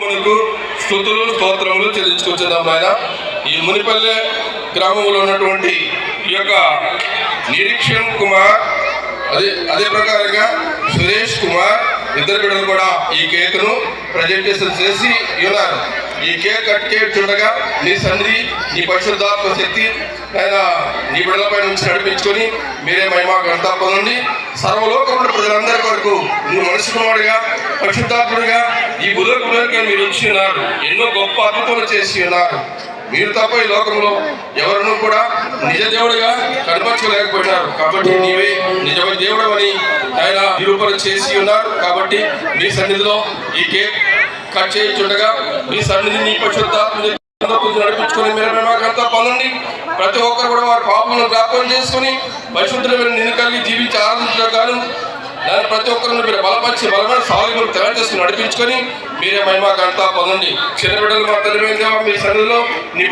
మనకు స్తుతులు స్తోత్రములు చెల్లించుకొచ్చేద్దాం ఆయన. ఈ మునిపల్లె గ్రామంలో ఉన్నటువంటి ఈ యొక్క నిరీక్షణ్ కుమార్, అదే ప్రకారంగా సురేష్ కుమార్ ఇద్దరు బిడ్డలు కూడా ఈ కేక్ను ప్రజెంటేషన్ చేసి ఉన్నారు. ఈ కేక్ కట్ చూడగా నీ సన్నిధి, నీ పరిశుద్ధాత్మ శక్తి ఆయన నీ బిడ్డలపై నుంచి నడిపించుకొని మీరే మహిమా ఘనత పొందండి. సర్వలోకంలో ప్రజలందరి కొరకు నువ్వు మనుషుకుమారుడిగా పరిశుద్ధాత్ముడిగా ఈ బుధకుడికి మీరు వచ్చి ఉన్నారు. ఎన్నో గొప్ప అద్భుతాలు చేసి ఉన్నారు. మీరు తప్ప ఈ లోకంలో ఎవరినూ కూడా నిజ దేవుడిగా కనపరచలేకపోయినారు. కాబట్టి నీవే నిజమైన దేవుడు అని ఆయన నిరూపణ చేసి ఉన్నారు. కాబట్టి మీ సన్నిధిలో ఈ కేక్ కట్ చేయించుండగా మీ సన్నిధి నీ పరిశుద్ధాత్మ నడిపించుకొని మీరు మేమాకంతా పొందండి. ప్రతి ఒక్కరు కూడా వారి పాపములను జ్ఞాపకం చేసుకుని పరిశుద్ధులు నిన్ను కలిగి జీవించి ఆనందించడం కాను దాన్ని ప్రతి ఒక్కరిని మీరు బలపరిచి బలమైన సాగులు తయారు చేసుకుని నడిపించుకొని మీరే మహిమాకంతా పొందండి. చిన్న బిడ్డలు మా తల్లిమైన మీ సన్నిధిలో నీ